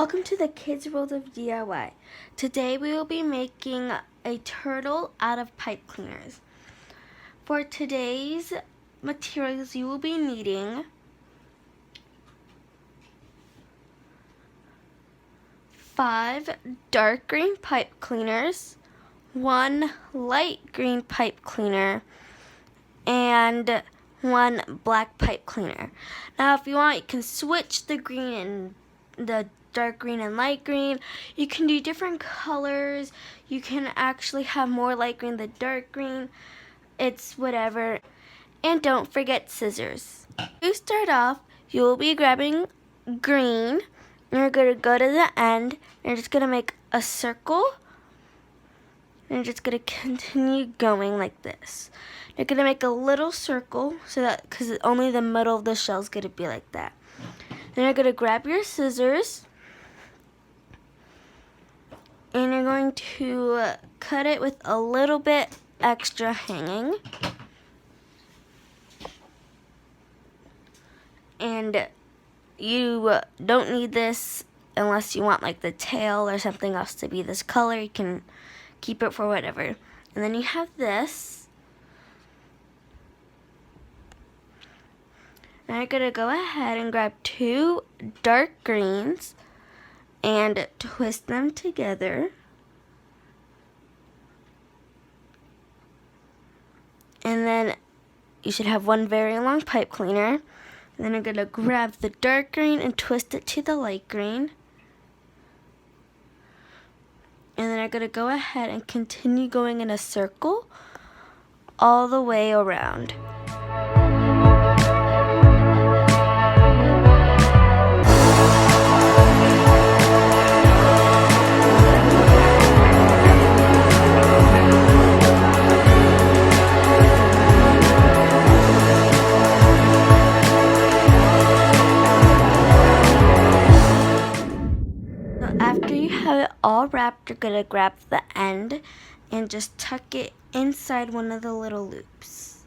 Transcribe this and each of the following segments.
Welcome to the Kids World of DIY. Today we will be making a turtle out of pipe cleaners. For today's materials you will be needing 5 dark green pipe cleaners, 1 light green pipe cleaner, and 1 black pipe cleaner. Now if you want, you can switch the green and the dark green and light green. You can do different colors. You can actually have more light green than dark green. It's whatever. And don't forget scissors. To start off, you will be grabbing green. You're going to go to the end. And you're just going to make a circle. And you're just going to continue going like this. You're going to make a little circle so that, because only the middle of the shell is going to be like that. Then you're going to grab your scissors. And you're going to cut it with a little bit extra hanging. And you don't need this unless you want like the tail or something else to be this color. You can keep it for whatever. And then you have this. Now you're going to go ahead and grab 2 dark greens and twist them together. And then you should have 1 very long pipe cleaner. And then you're going to grab the dark green and twist it to the light green. And then you're going to go ahead and continue going in a circle all the way around. After you have it all wrapped, you're going to grab the end and just tuck it inside one of the little loops.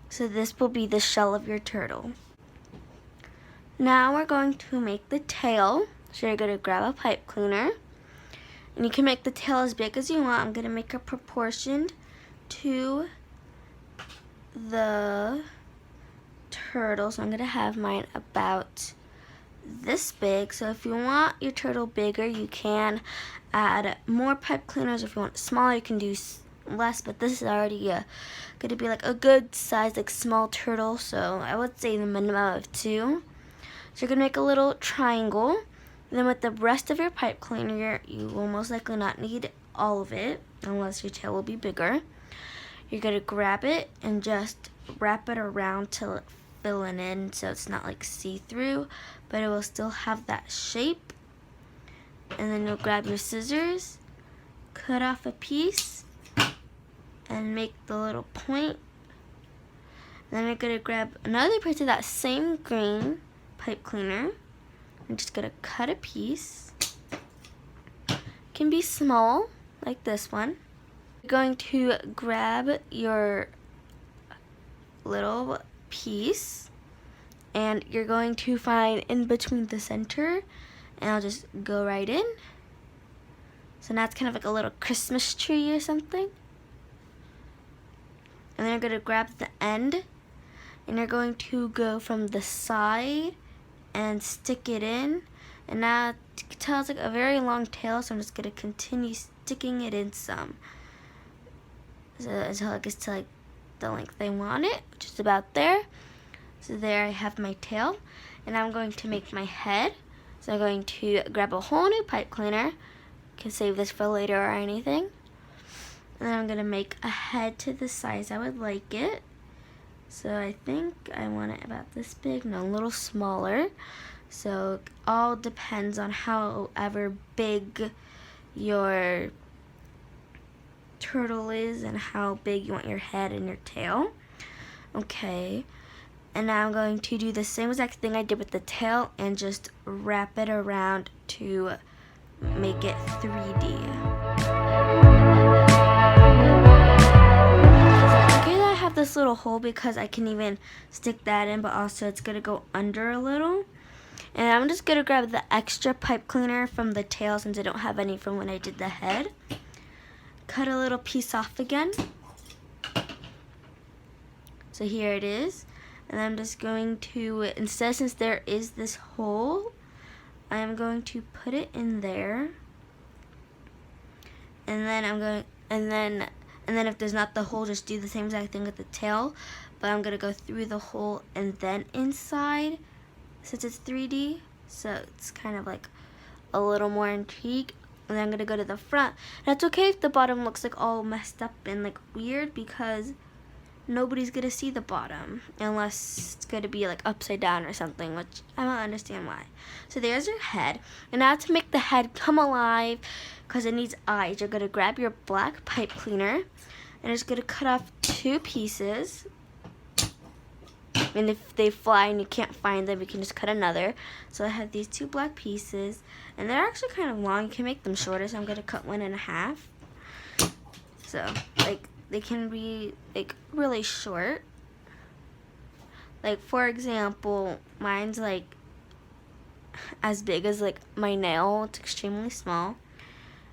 So this will be the shell of your turtle. Now we're going to make the tail. So you're going to grab a pipe cleaner. And you can make the tail as big as you want. I'm going to make it proportioned to the turtle. So I'm going to have mine about this big. So if you want your turtle bigger, you can add more pipe cleaners. If you want it smaller, you can do less, but this is already going to be like a good size, like small turtle, so I would say the minimum of 2. So you're going to make a little triangle, and then with the rest of your pipe cleaner, you will most likely not need all of it unless your tail will be bigger. You're going to grab it and just wrap it around till it fill it in, so it's not like see-through, but it will still have that shape. And then you'll grab your scissors, cut off a piece, and make the little point. And then you're going to grab another piece of that same green pipe cleaner. I'm just going to cut a piece. It can be small, like this one. You're going to grab your little piece, and you're going to find in between the center, and I'll just go right in. So now it's kind of like a little Christmas tree or something. And then you're going to grab the end, and you're going to go from the side and stick it in. And now you can tell it's like a very long tail, so I'm just going to continue sticking it in some. So until it gets to like the length I want it, which is about there. So there I have my tail, and I'm going to make my head. So I'm going to grab a whole new pipe cleaner. You can save this for later or anything. And then I'm going to make a head to the size I would like it. So I think I want it about this big, no, a little smaller. So it all depends on however big your turtle is and how big you want your head and your tail. Okay, and now I'm going to do the same exact thing I did with the tail and just wrap it around to make it 3D. Okay, I have this little hole because I can even stick that in, but also it's going to go under a little. And I'm just going to grab the extra pipe cleaner from the tail since I don't have any from when I did the head. Cut a little piece off again. So here it is. And I'm just going to, instead, since there is this hole, I'm going to put it in there. And then I'm going, and then if there's not the hole, just do the same exact thing with the tail. But I'm going to go through the hole and then inside, since it's 3D. So it's kind of like a little more intrigue. And then I'm going to go to the front. And it's okay if the bottom looks like all messed up and like weird, because nobody's going to see the bottom unless it's going to be like upside down or something, which I don't understand why. So there's your head. And now to make the head come alive, because it needs eyes, you're going to grab your black pipe cleaner and it's going to cut off 2 pieces. And if they fly and you can't find them, you can just cut another. So I have these 2 black pieces, and they're actually kind of long. You can make them shorter, so I'm going to cut one in half. So, like, they can be, like, really short. Like, for example, mine's, like, as big as, like, my nail. It's extremely small.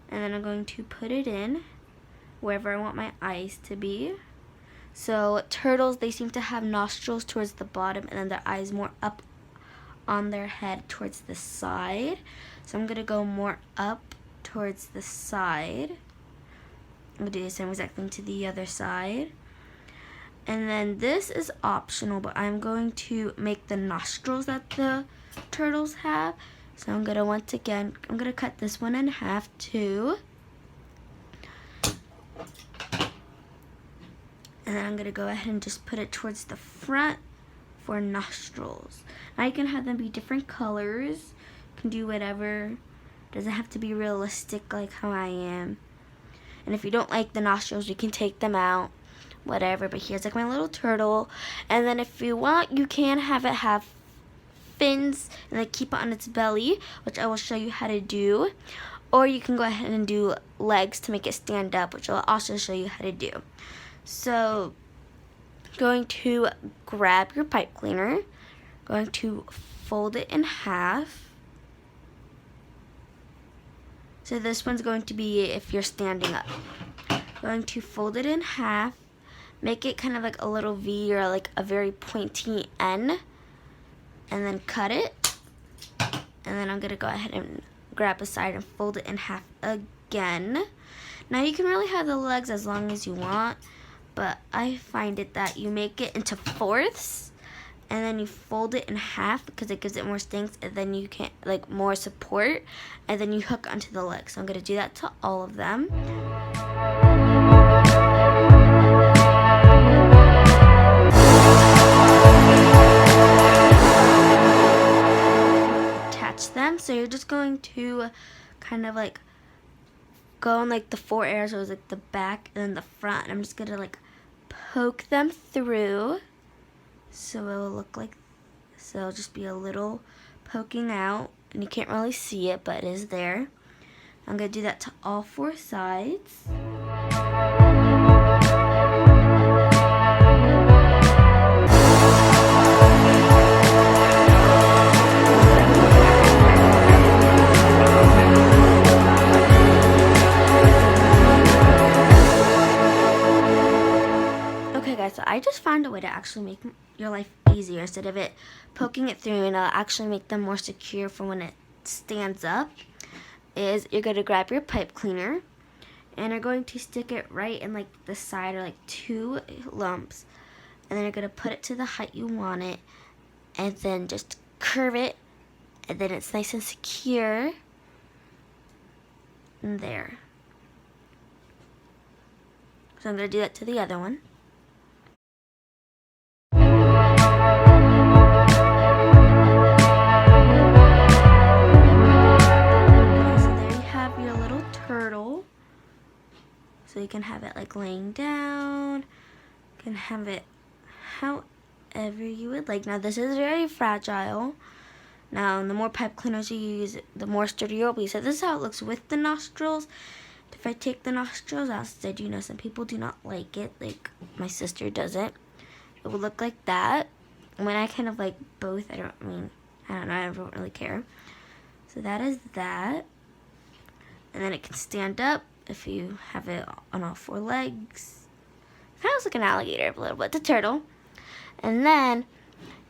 And then I'm going to put it in wherever I want my eyes to be. So turtles, they seem to have nostrils towards the bottom and then their eyes more up on their head towards the side. So I'm going to go more up towards the side. I'm going to do the same exact thing to the other side. And then this is optional, but I'm going to make the nostrils that the turtles have. So I'm going to, once again, I'm going to cut this one in half too. And then I'm going to go ahead and just put it towards the front for nostrils. Now you can have them be different colors. You can do whatever. It doesn't have to be realistic like how I am. And if you don't like the nostrils, you can take them out. Whatever. But here's like my little turtle. And then if you want, you can have it have fins and then keep it on its belly, which I will show you how to do. Or you can go ahead and do legs to make it stand up, which I'll also show you how to do. So, going to grab your pipe cleaner, going to fold it in half. So this one's going to be if you're standing up. Going to fold it in half, make it kind of like a little V or like a very pointy N, and then cut it. And then I'm going to go ahead and grab a side and fold it in half again. Now you can really have the legs as long as you want, but I find it that you make it into fourths and then you fold it in half because it gives it more strength, and then you can like more support, and then you hook onto the legs. So I'm going to do that to all of them. Attach them. So you're just going to kind of like go in like the 4 areas, so it's like the back and then the front. And I'm just gonna like poke them through, so it will look like, so it'll just be a little poking out, and you can't really see it, but it is there. I'm gonna do that to all 4 sides. So I just found a way to actually make your life easier. Instead of it poking it through, and it'll actually make them more secure for when it stands up, is you're going to grab your pipe cleaner and you're going to stick it right in like the side, or like 2 lumps, and then you're going to put it to the height you want it, and then just curve it, and then it's nice and secure in there. So I'm going to do that to the other one. So you can have it like laying down, you can have it however you would like. Now this is very fragile. Now the more pipe cleaners you use, the more sturdier it will be. So this is how it looks with the nostrils. If I take the nostrils out, I do know some people do not like it, like my sister doesn't. It will look like that. When I kind of like both, I I don't know, I don't really care. So that is that. And then it can stand up if you have it on all 4 legs. Kind of looks like an alligator a little bit, the turtle. And then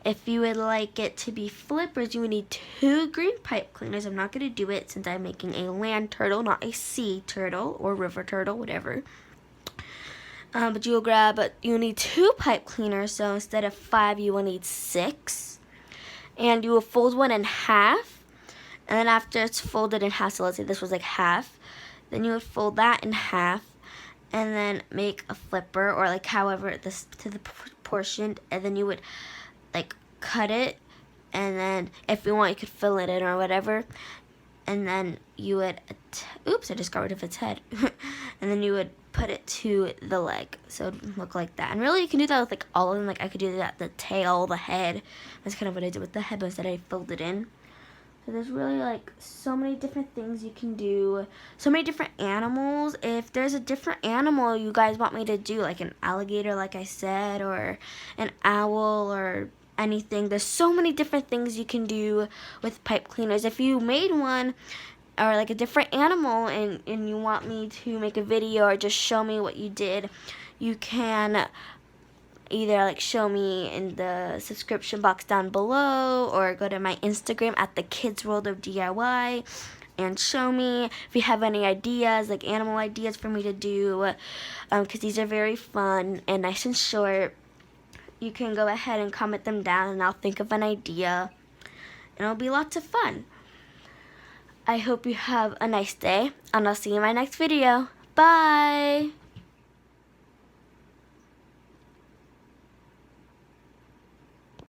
if you would like it to be flippers, you would need 2 green pipe cleaners. I'm not going to do it since I'm making a land turtle, not a sea turtle or river turtle, whatever. But you will need 2 pipe cleaners, so instead of 5, you will need 6. And you will fold one in half. And then after it's folded in half, so let's say this was like half, then you would fold that in half and then make a flipper, or like however this to the portion, and then you would like cut it, and then if you want you could fill it in or whatever, and then you would oops, I just got rid of its head. And then you would put it to the leg, so it would look like that. And really you can do that with like all of them. Like I could do that, the tail, the head. That's kind of what I did with the head, but instead I folded in. So there's really like so many different things you can do, so many different animals. If there's a different animal you guys want me to do, like an alligator like I said, or an owl or anything, there's so many different things you can do with pipe cleaners. If you made one or like a different animal and you want me to make a video or just show me what you did, you can either like show me in the subscription box down below, or go to my Instagram at the Kids World of DIY and show me if you have any ideas, like animal ideas for me to do, because these are very fun and nice and short. You can go ahead and comment them down and I'll think of an idea, and it'll be lots of fun. I hope you have a nice day, and I'll see you in my next video. Bye!